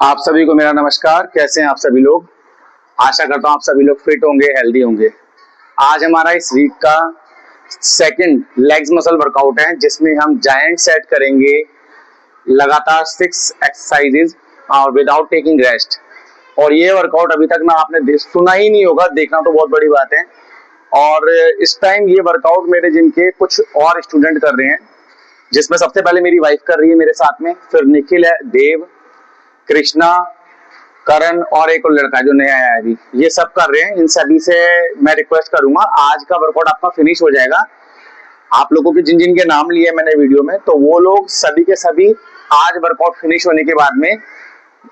आप सभी को मेरा नमस्कार। कैसे हैं आप सभी लोग? आशा करता हूं आप सभी लोग फिट होंगे, हेल्दी होंगे। आज हमारा इस वीक का सेकंड लेग्स मसल वर्कआउट है, जिसमें हम जायंट सेट करेंगे लगातार 6 एक्सरसाइजेज और विदाउट टेकिंग रेस्ट। और ये वर्कआउट अभी तक ना आपने सुना ही नहीं होगा, देखना तो बहुत बड़ी बात है। और इस टाइम ये वर्कआउट मेरे जिम के कुछ और स्टूडेंट कर रहे हैं, जिसमें सबसे पहले मेरी वाइफ कर रही है मेरे साथ में, फिर निखिल है, देव, कृष्णा, करण और एक और लड़का जो नया आया है अभी, ये सब कर रहे हैं। इन सभी से मैं रिक्वेस्ट करूंगा, आज का वर्कआउट आपका फिनिश हो जाएगा। आप लोगों के जिन जिन के नाम लिए मैंने वीडियो में, तो वो लोग सभी के सभी आज वर्कआउट फिनिश होने के बाद में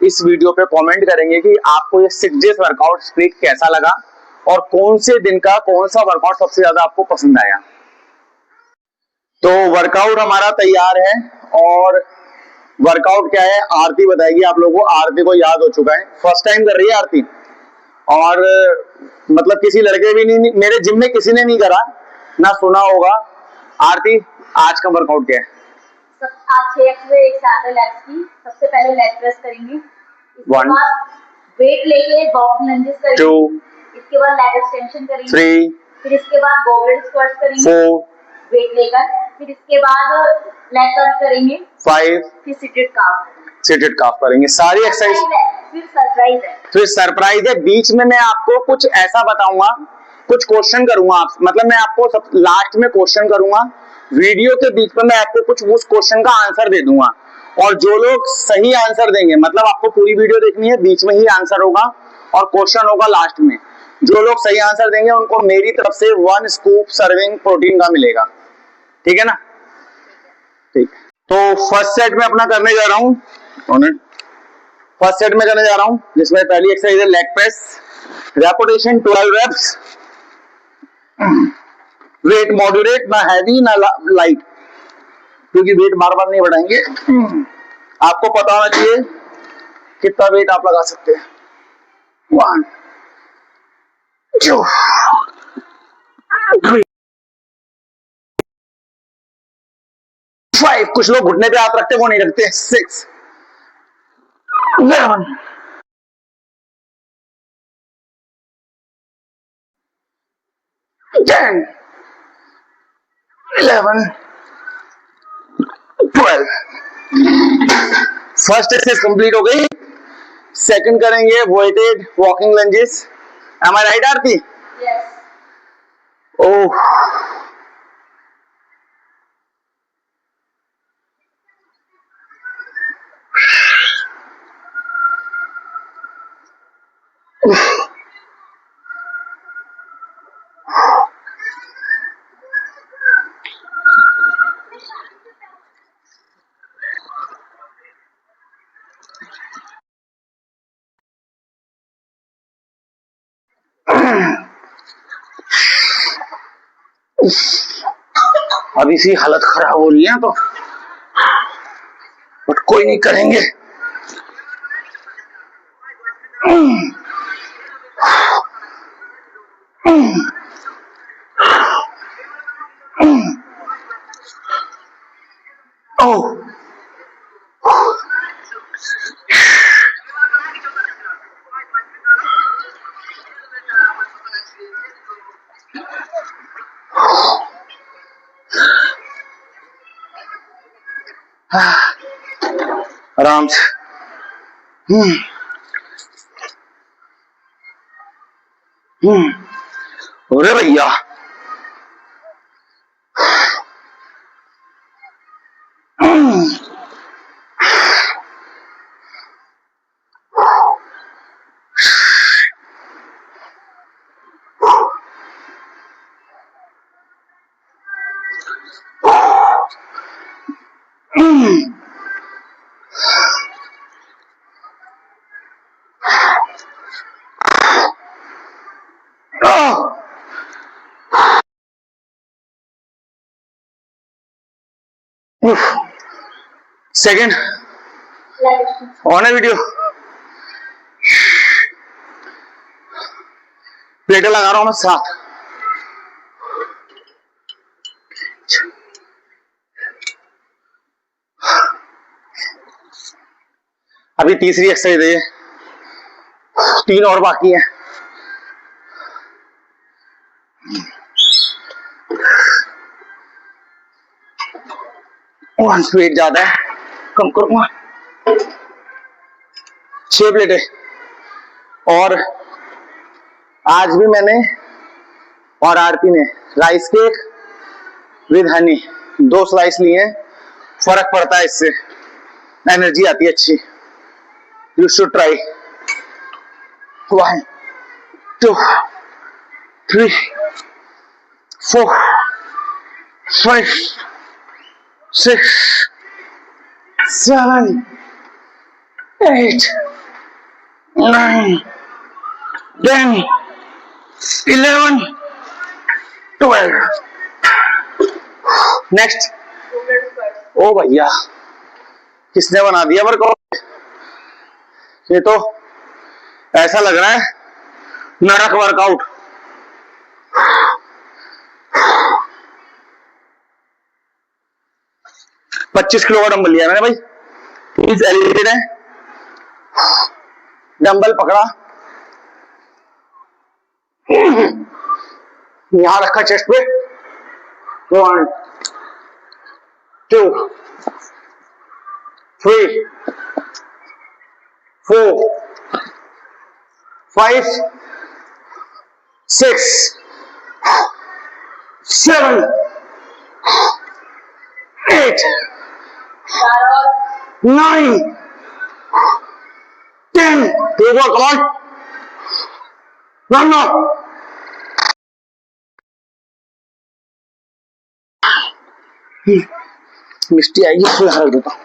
इस वीडियो पे कमेंट करेंगे कि आपको ये 6 डेज वर्कआउट स्प्लिट कैसा लगा और कौन से दिन का कौन सा वर्कआउट सबसे ज्यादा आपको पसंद आया। तो वर्कआउट हमारा तैयार है और वर्कआउट क्या है आरती बताएगी आप लोगों को। आरती को याद हो चुका है, फर्स्ट टाइम कर रही है आरती। और मतलब किसी लड़के भी नहीं, मेरे जिम में किसी ने नहीं करा ना सुना होगा। आरती, आज का वर्कआउट क्या है? आज 6 एक्सरसाइज एक साथ है लेग्स की। सबसे पहले लेग प्रेस करेंगे, इसके बाद वेट लेके बॉक्स लंजेस करेंगे, 2, इसके बाद लेग एक्सटेंशन करेंगे, 3, फिर इसके बाद गॉगल स्क्वाट्स करेंगे 4, वेट लेकर, फिर इसके बाद लेग कर्ल करेंगे 5, फिर सिटेड काफ करेंगे। सारी एक्सरसाइज। फिर सरप्राइज है बीच में। मैं आपको कुछ ऐसा बताऊंगा, कुछ क्वेश्चन करूंगा आप, मतलब मैं आपको सब लास्ट में क्वेश्चन करूंगा वीडियो के बीच में। मैं आपको कुछ उस क्वेश्चन का आंसर दे दूंगा और जो लोग सही आंसर देंगे, मतलब आपको पूरी वीडियो देखनी है, बीच में ही आंसर होगा और क्वेश्चन होगा लास्ट में। जो लोग सही आंसर देंगे उनको मेरी तरफ से 1 स्कूप सर्विंग प्रोटीन का मिलेगा। ठीक है ना? ठीक। तो फर्स्ट सेट में अपना करने जा रहा हूं। फर्स्ट सेट में करने जा रहा हूं, जिसमें पहली एक्सरसाइज है leg press, repetition 12 reps, weight moderate, ना हैवी ना लाइट, क्योंकि वेट बार बार नहीं बढ़ाएंगे। आपको पता होना चाहिए कितना वेट आप लगा सकते हैं। 1, 2, 3, 5। कुछ लोग घुटने पे हाथ रखते, वो नहीं रखते। 6, 11, 10, 11, 12। फर्स्ट एक्सरसाइज कंप्लीट हो गई। सेकंड करेंगे वेटेड वॉकिंग लंजेस। एम आई राइट आरती? यस। ओह, अभी सी हालत खराब हो रही है तो, बट कोई नहीं, करेंगे। ओह, आराम से। अरे भैया, सेकंड ऑन है वीडियो। प्लेटें लगा रहा हूं मैं 7। अभी तीसरी एक्सरसाइज है, 3 और बाकी है। वेट ज्यादा है, कम करूंगा। 6 प्लेटें। और आज भी मैंने और आरती ने rice cake with Honey 2 slice लिए हैं। फर्क पड़ता है इससे, एनर्जी आती है अच्छी। You should try. 1 2 3 4 5 6 7 8 9 10 11 12। नेक्स्ट। ओ भैया, किसने बना दिया वर्कआउट? ये तो ऐसा लग रहा है नरक वर्कआउट। $25 किलो का डंबल लिया मैंने भाई, प्लीज एलिवेटेड है। डंबल पकड़ा, यहां रखा चेस्ट पे। 1 2 3 4 5 6 7 8 9 10। Come on, run now। मिस्टी आएगी, उसको हरा देता हूं।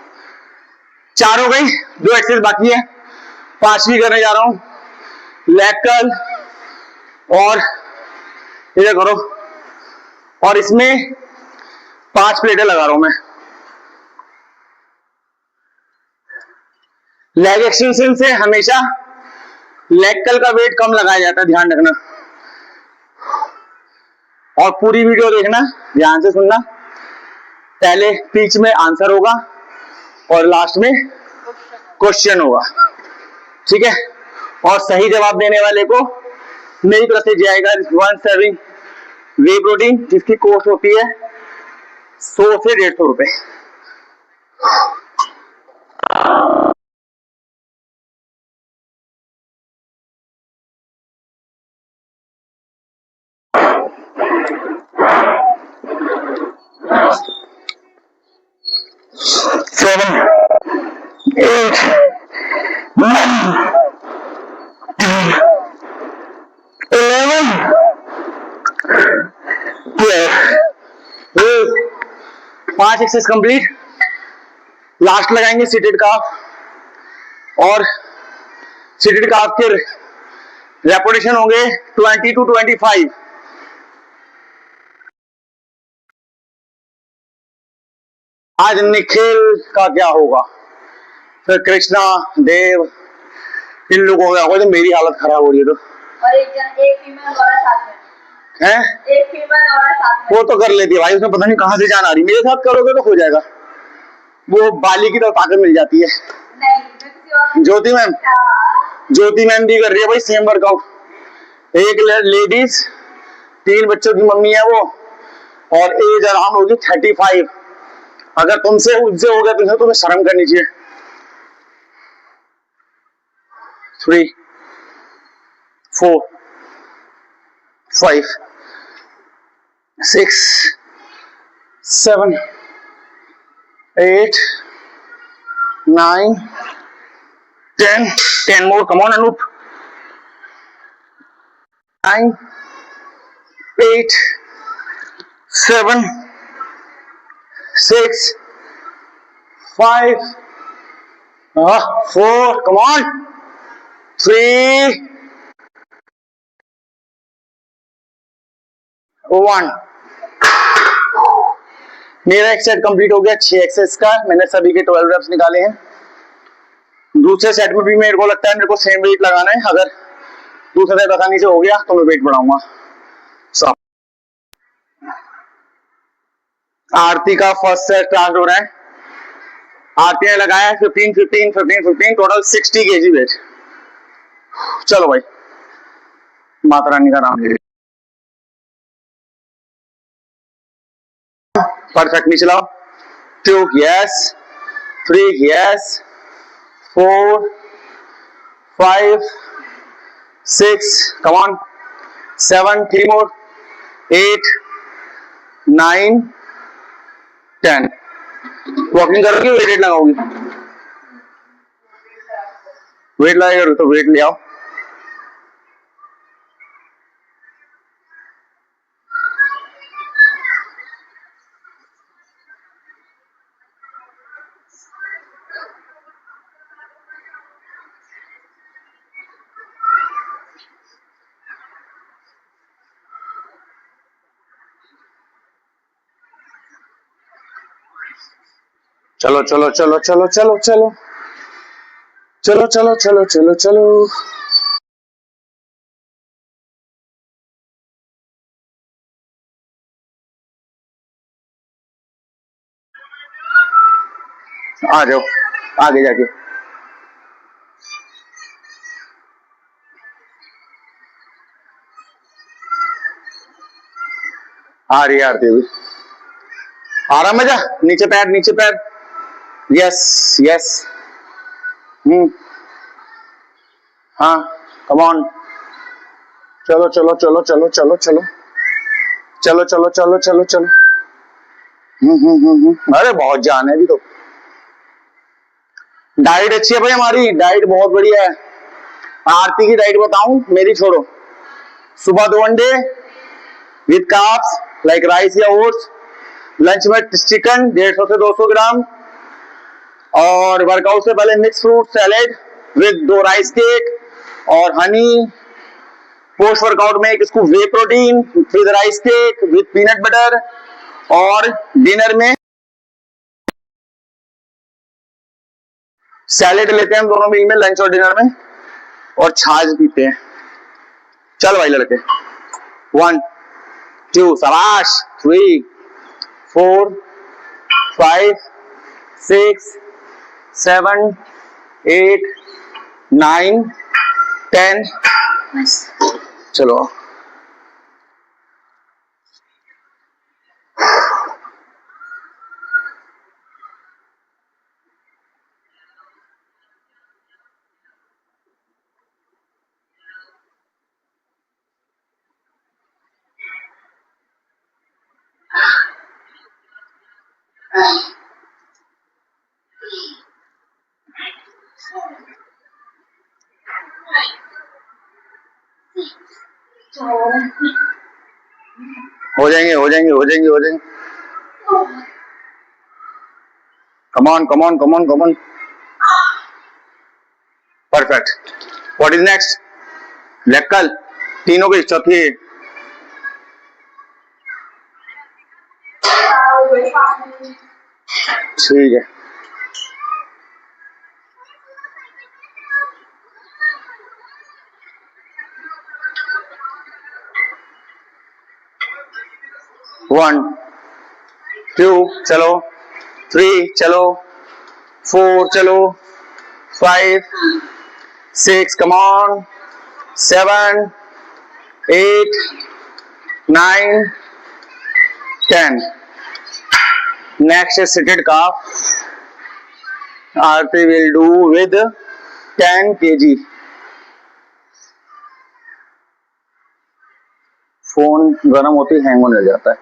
4 हो गई, 2 एक्सरसाइज बाकी है। 5वीं करने जा रहा हूं। लेग कर्ल और इधर करो, और इसमें 5 प्लेटें लगा रहा हूं मैं। लेग एक्सटेंशन से हमेशा लेग कर्ल का वेट कम लगाया जाता है, ध्यान रखना। और पूरी वीडियो देखना, ध्यान से सुनना। पहले बीच में आंसर होगा और लास्ट में क्वेश्चन होगा, ठीक है। और सही जवाब देने वाले को मेरी तरफ से जाएगा 1 सर्विंग वे प्रोटीन, जिसकी कॉस्ट होती है 100 से 150 रुपए। Seven, 8, 9, 10, 11, 12। 5 exercise complete. लास्ट लगाएंगे सीटेड काफ, और सीटेड काफ के रेपिटेशन होंगे 20 to 25। आज निखिल का क्या होगा, फिर कृष्णा, देव, इन लोगों का होगा। तो मेरी हालत खराब हो रही है। तो और एक फीमेल और साथ में है, एक फीमेल और साथ में। वो तो कर लेती है भाई, उसमें पता नहीं कहां से जान आ रही। मेरे साथ करोगे तो हो जाएगा। वो बाली की तरफ ताकत मिल जाती है। नहीं, मैं किसी और ज्योति मैम, ज्योति मैम भी कर रही है भाई सेम वर्कआउट। एक लेडीज, 3 बच्चों की मम्मी है वो, और एज अराउंड होगी 35। अगर तुमसे उनसे हो गया तो तुम्हें शर्म करनी चाहिए। 3 4 5 6 7 8 9 10 10 more, come on Anup। 9 8 7 6 5 4, come on 3 1। मेरा एक सेट कंप्लीट हो गया 6 एक्सरसाइज का। मैंने सभी के 12 रेप्स निकाले हैं। दूसरे सेट में भी मेरे को लगता है मेरे को सेम वेट लगाना है। अगर दूसरा सेट आसानी से हो गया तो मैं वेट बढ़ाऊंगा। आरती का फर्स्ट सेट स्टार्ट हो रहा है। आरती ने लगाया 15 15 15 15 टोटल 60 केजी वेट। चलो भाई माता रानी का नाम ले। परफेक्ट, नीचे लाओ। 2 yes, 3 yes, 4 5 6 come on, 7 3 more, 8 9 10। Walking करोगी वेट लगाओगी? वेट लगाएगा तो वेट ले आओ। चलो चलो चलो चलो चलो चलो चलो चलो चलो चलो चलो। आ जाओ आगे जाके। आ रही है आरती भी। आराम में जा, नीचे पैर नीचे पैर। Yes yes. हाँ कम ऑन। चलो चलो चलो चलो चलो चलो चलो चलो चलो चलो चलो। अरे बहुत जान है अभी तो। डाइट अच्छी है भाई, हमारी डाइट बहुत बढ़िया है। आरती की डाइट बताऊं, मेरी छोड़ो। सुबह 2 अंडे विद कार्ब्स लाइक राइस या ओट्स, लंच में चिकन 150 से 200 ग्राम, और वर्कआउट से पहले mix fruit salad with 2 rice cake और हनी। पोस्ट वर्कआउट में एक scoop whey protein with rice cake with peanut butter, और डिनर में सैलेड लेते हैं हम दोनों मील में, लंच और डिनर में, और छाछ पीते हैं। चल भाई लड़के। 1 2 शाबाश, 3 4 5 6 7 8 9 10। चलो हो जाएंगे हो जाएंगे हो जाएंगे हो जाएंगे। Come on come on come on come on. Perfect. What is next? Leg curl, तीनों की चौथी। ठीक है। वन 2 चलो, 3 चलो, 4 चलो, 5 6 come on, 7 8 9 10। Next is seated calf. Aarti will do with 10 kg. Phone गर्म होती हैंग होने लग जाता है।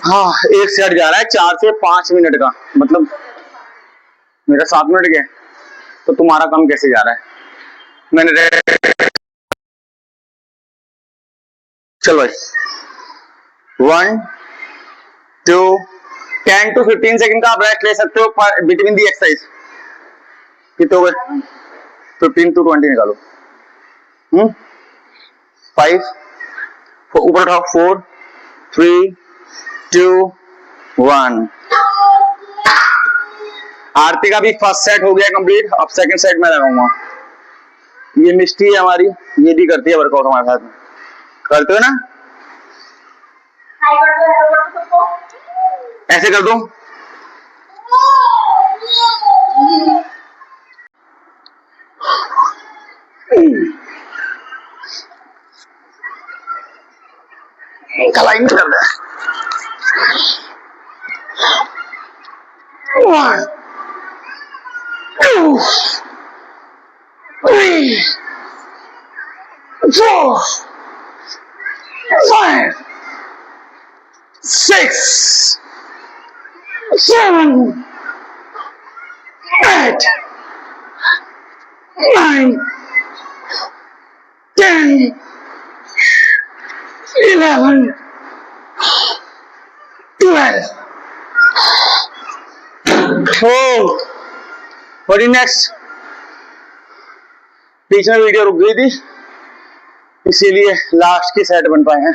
हाँ, एक सेट जा रहा है 4 से 5 मिनट का, मतलब मेरा 7 मिनट गया, तो तुम्हारा कम कैसे जा रहा है? मैंने चलो भाई 1 2 10 to 15 सेकंड का आप रेस्ट ले सकते हो बिटवीन दी एक्सरसाइज। कितने हो गए? 15 to 20 निकालो। 5 ऊपर उठाओ, 4 3 2 1। आरती का भी फर्स्ट सेट हो गया कंप्लीट। अब सेकंड सेट में लगाऊंगा। ये मिस्टी है हमारी, ये भी करती है वर्कआउट हमारे साथ में। करते हो ना? ऐसे कर दो। कलाई में दर्द है। 1 2 3 4 5 6 7 8 9 10 11 12 Oh, what is next? बीच में वीडियो रुक गई थी, इसीलिए लास्ट की सेट बन पाए हैं।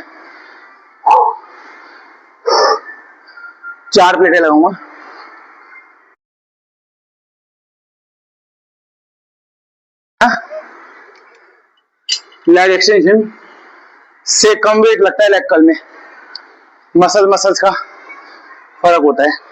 4 प्लेटें लगाऊंगा। लेग एक्सटेंशन से कम वेट लगता है लेग कर्ल में, मसल्स का फर्क होता है।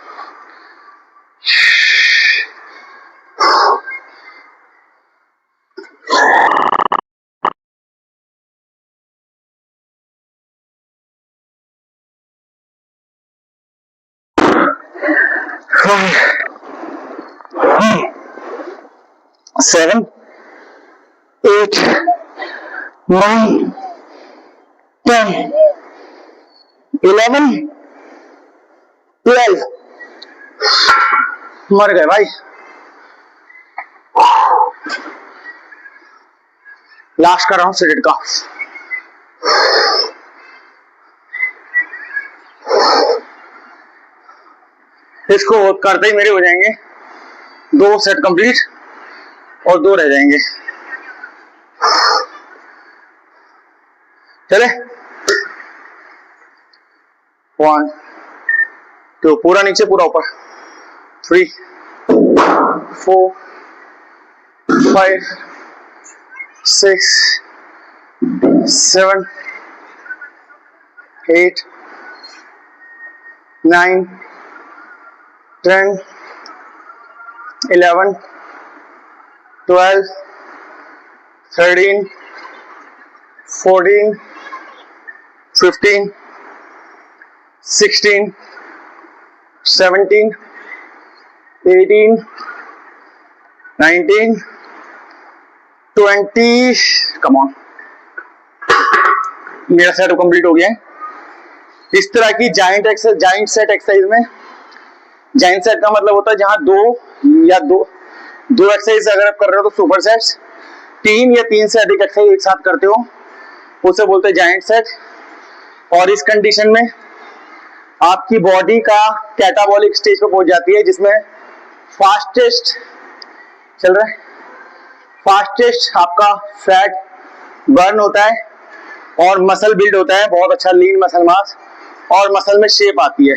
Seven, 8, 9, 10, 11, 12। मर गए भाई। लास्ट कर रहा हूं सीटेड का। इसको करते ही मेरे हो जाएंगे 2 सेट कंप्लीट और 2 रह जाएंगे। चले 1 2 पूरा नीचे पूरा ऊपर 3 4 5 6 7 8 9 10 11 12 13 14 15 16 17 18 19 20। कम ऑन, मेरा सेट कंप्लीट हो गया है। इस तरह की जाइंट सेट एक्सरसाइज में, जाइंट सेट का मतलब होता है जहां दो एक्सरसाइज अगर आप कर रहे हो तो सुपर सेट्स, 3 या 3 से अधिक एक्सरसाइज एक साथ करते हो उसे बोलते हैं जाइंट सेट। और इस कंडीशन में आपकी बॉडी का कैटाबॉलिक स्टेज पे पहुंच जाती है, जिसमें फास्टेस्ट चल रहा है, फास्टेस्ट आपका फैट बर्न होता है और मसल बिल्ड होता है, बहुत अच्छा लीन मसल मास, और मसल में शेप आती है।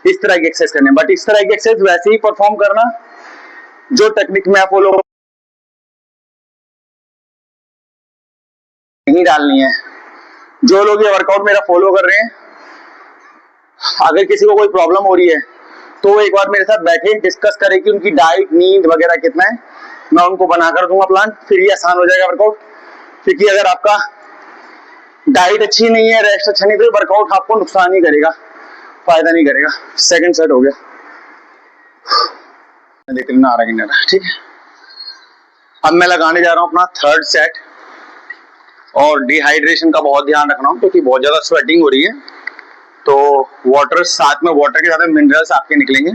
इस तरह की एक्सरसाइज करने, बट इस तरह की एक्सरसाइज वैसे ही परफॉर्म करना जो टेक्निक मैं फॉलो नहीं डालनी है। जो लोग ये वर्कआउट मेरा फॉलो कर रहे हैं, अगर किसी को कोई प्रॉब्लम हो रही है तो वो एक बार मेरे साथ बैठे डिस्कस करें कि उनकी डाइट नींद वगैरह कितना है, मैं उनको बना कर दूंगा प्लान, फिर ये आसान हो जाएगा वर्कआउट। क्योंकि अगर आपका डाइट अच्छी नहीं है, रेस्ट अच्छा नहीं, तो वर्कआउट आपको नुकसान ही करेगा, फायदा नहीं करेगा। सेकंड सेट हो गया, देख लेना आ रहा है, ठीक है। अब मैं लगाने जा रहा हूं अपना थर्ड सेट, और डिहाइड्रेशन का बहुत ध्यान रखना हूं क्योंकि बहुत ज्यादा स्वेटिंग हो रही है, तो वाटर साथ में, वाटर के साथ मिनरल्स आपके निकलेंगे।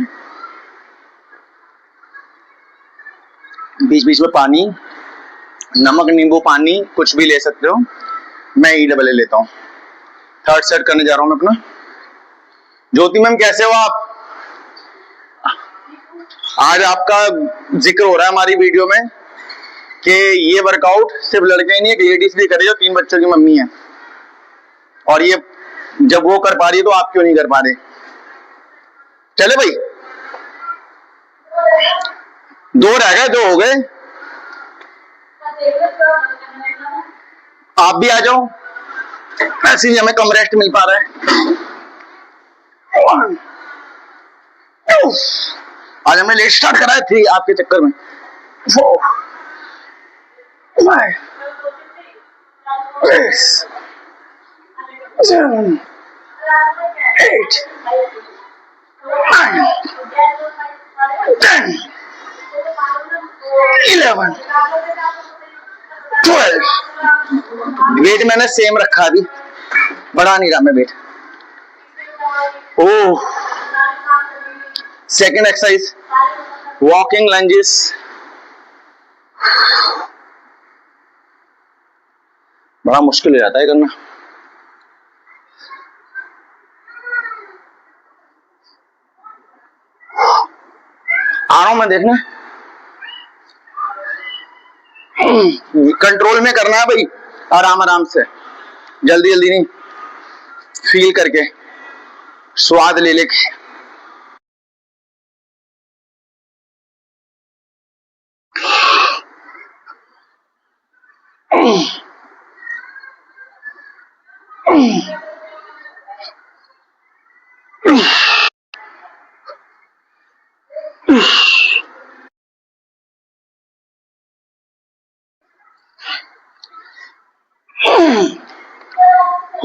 बीच बीच में पानी, नमक नींबू पानी कुछ भी ले सकते हो, मैं EAA लेता हूं। थर्ड सेट करने जा रहा हूं मैं अपना। ज्योति मैम कैसे हो आप? आज आपका जिक्र हो रहा है हमारी वीडियो में कि ये वर्कआउट सिर्फ लड़के ही नहीं, एक लेडीज भी करे जो 3 बच्चों की मम्मी है, और ये जब वो कर पा रही है तो आप क्यों नहीं कर पा रहे? चले भाई, 2 रह गए, 2 हो गए, आप भी आ जाओ, ऐसे ही हमें कम रेस्ट मिल पा रहा है। 1 आज हमने लेट स्टार्ट करा है 3 आपके चक्कर में। 4 5 6 7 8 9 10 11 12। वेट मैंने सेम रखा, अभी बढ़ा नहीं रहा मैं वेट। ओह, सेकेंड एक्सरसाइज वॉकिंग लंजेस। बड़ा मुश्किल हो जाता है करना। आ रहा हूं मैं देखने। कंट्रोल में करना है भाई, आराम आराम से, जल्दी जल्दी नहीं, फील करके, स्वाद ले लेके।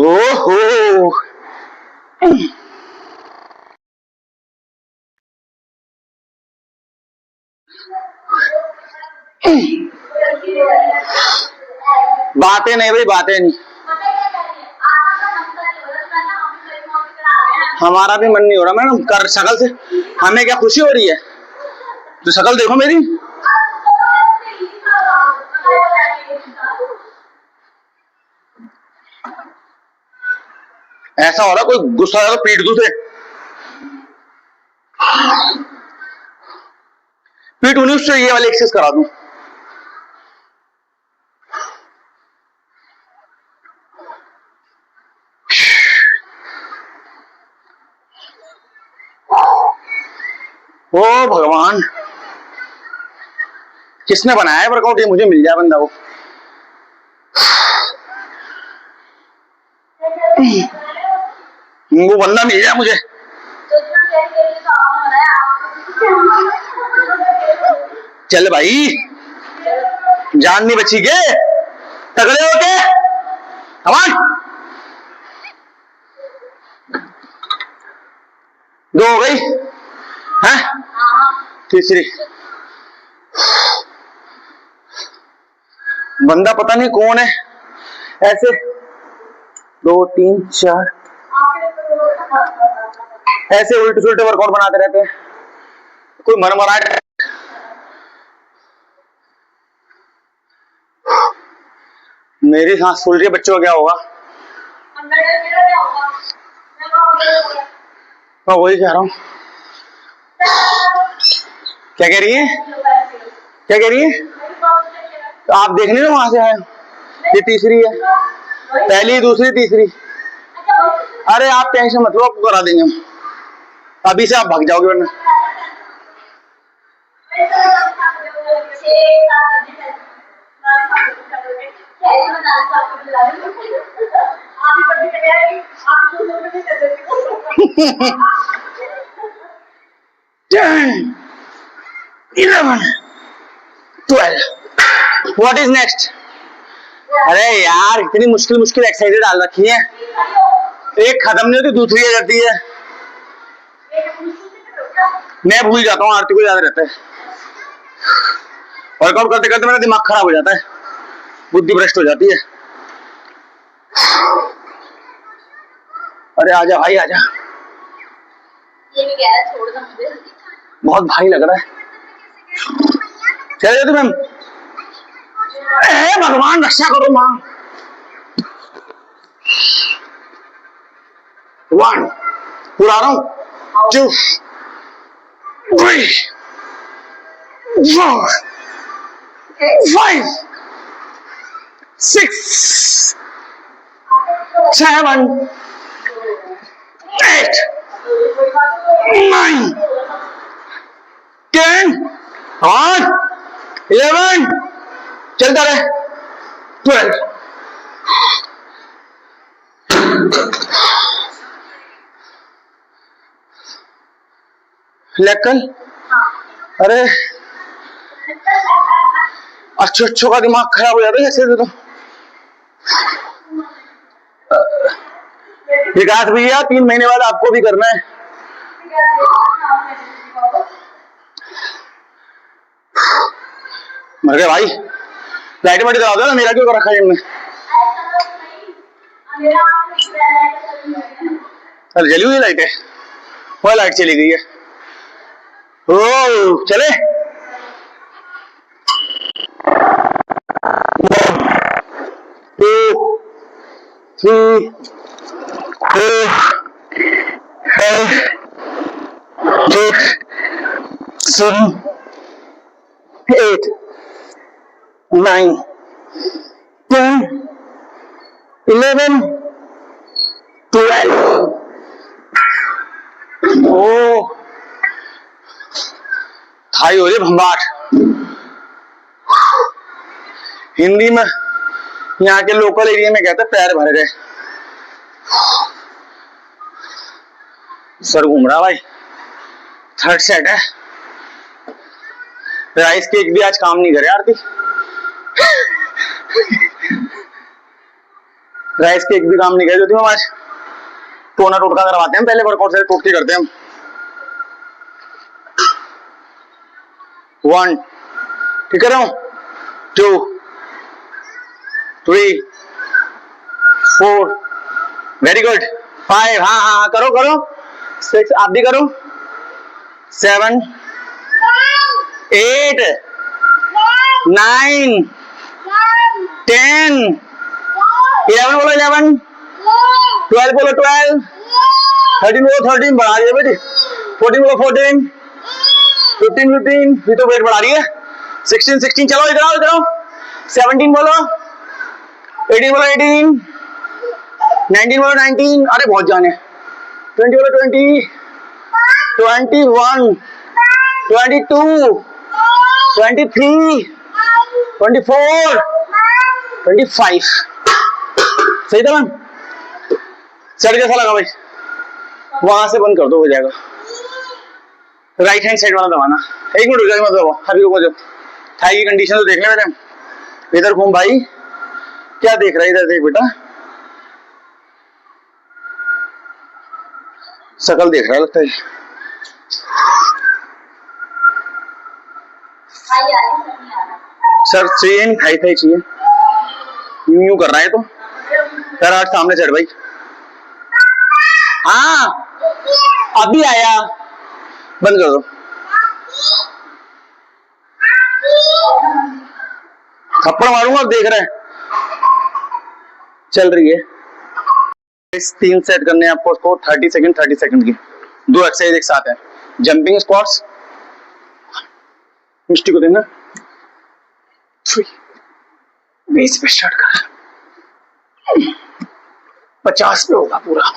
हो बातें नहीं भाई, बातें नहीं। हमारा भी मन नहीं हो रहा मैडम, कर शक्ल से हमें क्या खुशी हो रही है? तो शक्ल देखो मेरी। ऐसा हो रहा कोई गुस्सा है तो पीट दूं से। पीट उन्हीं उससे ये वाली एक्सरसाइज करा दूं। ओ भगवान, किसने बनाया है वर्कआउट? ये मुझे मिल जाए बंदा वो। वो बंदा मिल जाए मुझे। चल भाई, जान नहीं बची के, तगड़े हो के, कमान। 2 हो गई है, तीसरी। बंदा पता नहीं कौन है, ऐसे 2 3 4 ऐसे उल्टे सुलटे वर्कआउट बनाते रहते हैं, कोई मन मरा। मेरी सांस फूल रही है, बच्चों का क्या होगा? मैं वही कह रहा हूँ। क्या कह रही है? क्या कह रही है? तो आप देखने में वहां से आए, ये तीसरी है, पहली दूसरी तीसरी। अरे आप टेंशन मत लो, आपको करा देंगे हम, अभी से आप भाग जाओगे वरना। Ten, 11, 12. What is next? अरे यार, इतनी मुश्किल मुश्किल एक्सरसाइज डाल रखी है, एक खत्म नहीं होती दूसरी आ जाती है। मैं भूल जाता हूँ, आरती को याद रहता है। वर्कआउट करते करते मेरा दिमाग खराब हो जाता है, बुद्धि भ्रष्ट हो जाती है। अरे आजा भाई आजा। ये भी कह रहा है छोड़ दो मुझे, बहुत भारी लग रहा है। चले जाते मैम। भगवान रक्षा करो मां। 1 पूरा रहा हूं, 2 3 4 5 6 7 8 9 10 और 11 चलता रहे 12। लेग कल। हाँ। अरे अच्छो का दिमाग खराब हो जाता है ऐसे तो। विकास भैया 3 महीने बाद आपको भी करना है। मर गए भाई, लाइट वाइट जला दो ना, मेरा क्यों रखा है जिम में। अरे जली हुई लाइट है, वह लाइट चली गई है। ओ चले। 1 2 3 4 5 6 7 8 9 10 11 12। ओ थाई हो रही भंबाट। हिंदी में यहाँ के लोकल एरिया में कहते हैं पैर भर गए। सर घूम रहा भाई। 3rd सेट है। राइस केक भी आज काम नहीं करे आरती। राइस केक भी काम नहीं करे जो आज टोना टोटका करवाते हैं, पहले वर्कआउट से टोट के करते हैं हम। 1 ठीक कर रहा हूं, 2 3 4 वेरी गुड 5 हाँ हाँ करो करो 6 आप भी करो 7 8 9 10 11 बोलो 11 12 बोलो 12 13 बोलो 13 बढ़ा रही है बेटी 14 बोलो 14 15 15 ये तो वेट बढ़ा रही है 16 16 चलो इधर आओ 17 बोलो 18 बोलो 18 19 बोलो 19 अरे बहुत जाने 20 बोलो 20 21 22 23 24 25 सही था मैम। सर कैसा लगा भाई? वहां से बंद कर दो, हो जाएगा। राइट हैंड साइड वाला दबाना। 1 मिनट रुक जाए, मत दबाओ अभी, रुको जब थाई की कंडीशन तो देख ले मेरे। इधर घूम भाई, क्या देख रहा है? इधर देख बेटा, शकल देख रहा है लगता है। सर चाहिए नहीं, थाई थाई चाहिए। यूं कर रहा है तो सर आज सामने चढ़ भाई। हाँ अभी आया, बंद कर दो। थप्पड़ मारूंगा, देख रहे हैं चल रही है। 3 सेट करने हैं आपको उसको 30 सेकंड की। 2 एक्सरसाइज एक साथ है। जंपिंग स्क्वाट्स, मिस्टी को देना 20 पे स्टार्ट कर, 50 पे होगा पूरा।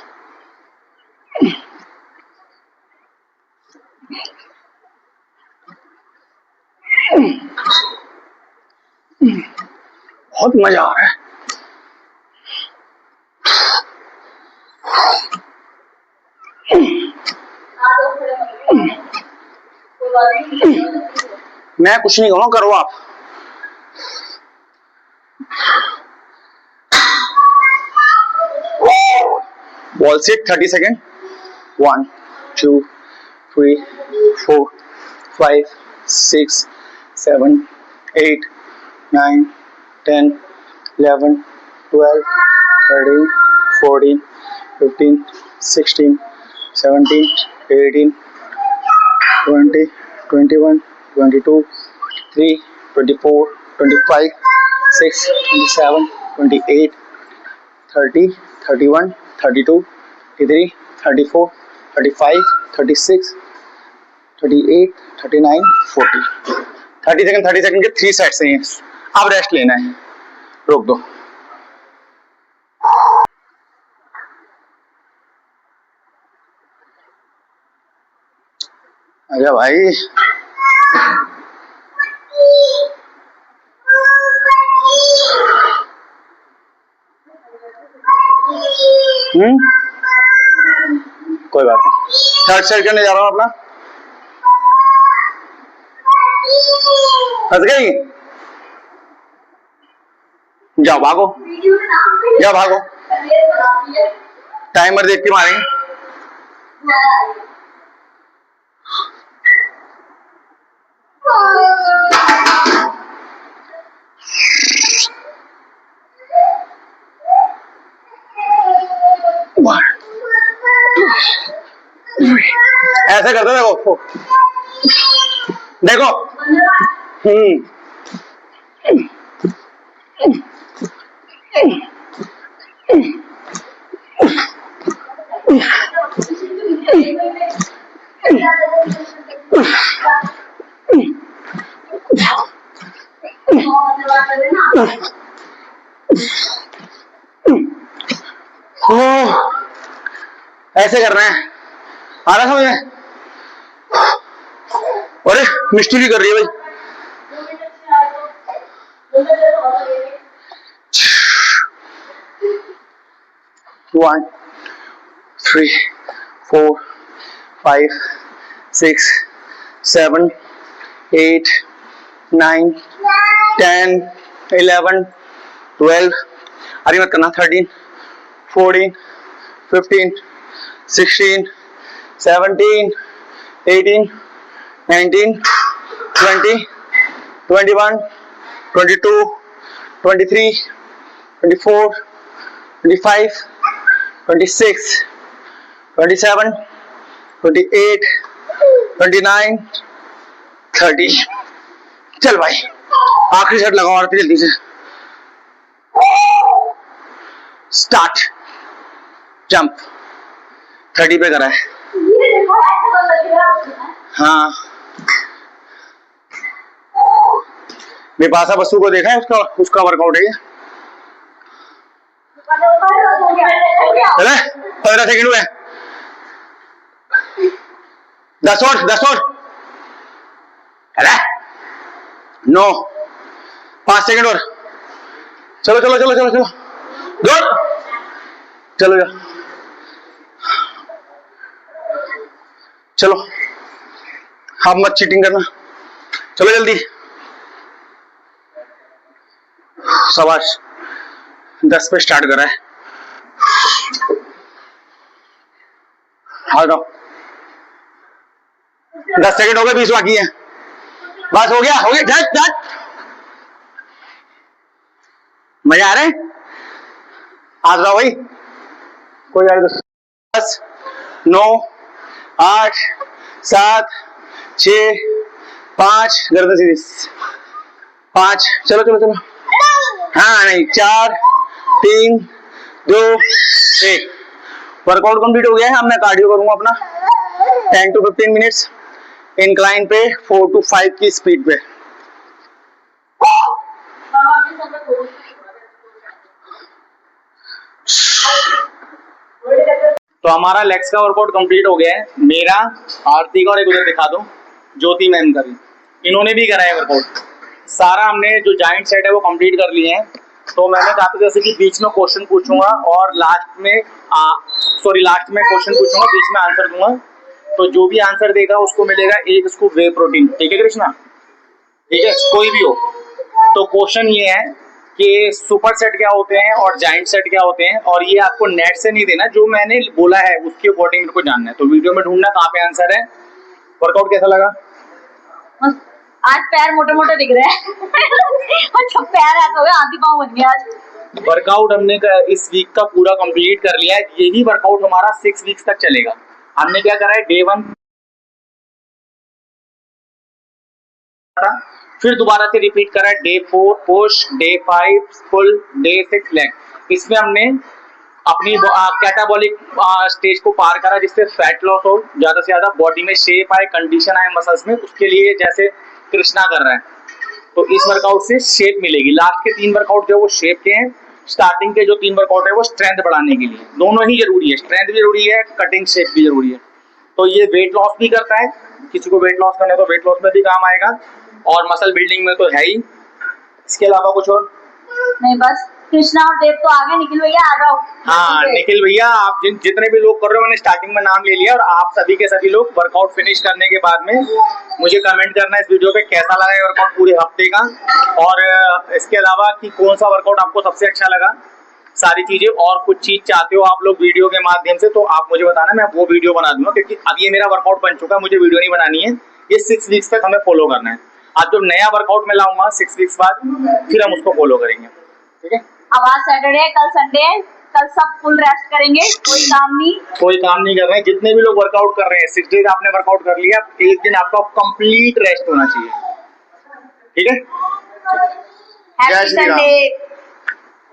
बहुत मजा आ रहा है। मैं कुछ नहीं कहूँगा, करो आप। बॉल से 30 सेकेंड। 1 2 3 4 5 6 7 8 9 10 11 12 13 14 15 16 17 18 20 21 22 23 24 25 6 27 28 30 31 32 33 34 35 36 38 39 40। 30 सेकंड के 3 सेट्स हैं। अब रेस्ट लेना है, रोक दो। अरे भाई कोई बात नहीं। 3rd सेट करने जा रहा हूं अपना। फंस गई, जाओ भागो, जाओ भागो, टाइमर देख के मारेंगे। ऐसे करते देखो, देखो। ऐसे करना है, आ रहा समझ में? अरे मिस्टी भी कर रही है भाई। 1 3 4 5 6 7 8 9 10 11 12, अरे मत करना, 13 14 15 16 17 18 19 20 21 22 23 24 25 26 27 28 29 30। चल भाई आखिरी शॉट लगाओ और जल्दी से स्टार्ट। जंप 30 पे करा है। हाँ विपाशा बसु को देखा है, उसका वर्कआउट है ये। 15 सेकंड हुए, 10 और 9 5 सेकंड और, चलो चलो चलो चलो चलो दौड़, चलो जाओ चलो, आप मत चीटिंग करना, चलो जल्दी, शाबाश। 10 पे स्टार्ट करा है, आ जाओ, 10 सेकंड हो गए, 20 बाकी है, बस हो गया जट जट। मजा आ रहा है, आ जाओ भाई, कोई यार 10 9 8 7 6 5 गर्दन सीधी 5, चलो चलो चलो, हाँ नहीं 4 3 2 1। वर्कआउट कंप्लीट हो गया है। अब मैं कार्डियो करूंगा अपना 10 to 15 मिनट्स इंक्लाइन पे 4 to 5 की स्पीड पे। तो हमारा लेग्स का वर्कआउट कंप्लीट हो गया है। मेरा, आरती का और एक उधर दिखा दो ज्योति मैम का भी, इन्होंने भी करा है वर्कआउट सारा। हमने जो जॉइंट सेट है वो कंप्लीट कर लिए हैं। तो मैंने कहा था जैसे कि बीच में क्वेश्चन पूछूंगा और लास्ट में क्वेश्चन पूछूंगा, बीच में आंसर दूंगा। तो जो भी आंसर देगा उसको मिलेगा एक स्कूप वे प्रोटीन, ठीक है कृष्णा? ठीक है, कोई भी हो। तो क्वेश्चन ये है कि सुपर सेट क्या होते हैं और जॉइंट सेट क्या होते हैं, और ये आपको नेट से नहीं देना, जो मैंने बोला है उसके अकॉर्डिंग मेरे को जानना है। तो वीडियो में ढूंढना कहाँ पे आंसर है। वर्कआउट कैसा लगा? आज पैर मोटे मोटे दिख रहे हैं अच्छा पैर ऐसा हो गया, आधी पाँव बन गया आज। वर्कआउट हमने इस वीक का पूरा कंप्लीट कर लिया है। यही वर्कआउट हमारा 6 वीक्स तक चलेगा। हमने क्या करा है, डे 1 फिर दोबारा से रिपीट करा है, डे 4 पुश, डे 5 पुल, डे 6 लेग। इसमें हमने अपनी कैटाबॉलिक स्टेज को पार करा, जिससे फैट लॉस हो, ज्यादा से ज्यादा बॉडी में शेप आए, कंडीशन आए मसल्स में, उसके लिए जैसे कृष्णा कर रहा है। तो इस वर्कआउट से शेप मिलेगी। लास्ट के 3 वर्कआउट जो वो शेप के हैं, स्टार्टिंग के जो 3 वर्कआउट है वो स्ट्रेंथ बढ़ाने के लिए। दोनों ही जरूरी है, स्ट्रेंथ भी जरूरी है, कटिंग शेप भी जरूरी है। तो ये वेट लॉस भी करता है, किसी को वेट लॉस करना है तो वेट लॉस में भी काम आएगा, और मसल बिल्डिंग में तो है ही। इसके अलावा कुछ और नहीं, बस कृष्णा और देव तो आ गए, निखिल भैया आ जाओ। हाँ निखिल भैया, आप जितने भी लोग कर रहे हो, मैंने स्टार्टिंग में नाम ले लिया, और आप सभी के सभी लोग वर्कआउट फिनिश करने के बाद में मुझे कमेंट करना है इस वीडियो पे कैसा लगा ये वर्कआउट पूरे हफ्ते का, और इसके अलावा कि कौन सा वर्कआउट आपको सबसे अच्छा लगा, सारी चीजें। और कुछ चीज चाहते हो आप लोग वीडियो के माध्यम से तो आप मुझे बताना, मैं वो वीडियो बना दूंगा, क्योंकि अब ये मेरा वर्कआउट बन चुका है, मुझे वीडियो नहीं बनानी है, ये 6 वीक्स तक हमें फॉलो करना है। आज जो नया वर्कआउट मैं लाऊंगा 6 वीक्स बाद, फिर हम उसको फॉलो करेंगे, ठीक है। अब आज सैटरडे है, कल संडे है, कल सब फुल रेस्ट करेंगे, कोई काम नहीं कर रहे हैं। जितने भी लोग वर्कआउट कर रहे हैं, 6 डेज आपने वर्कआउट कर लिया, एक दिन आपका कंप्लीट रेस्ट होना चाहिए, ठीक है। Happy Sunday.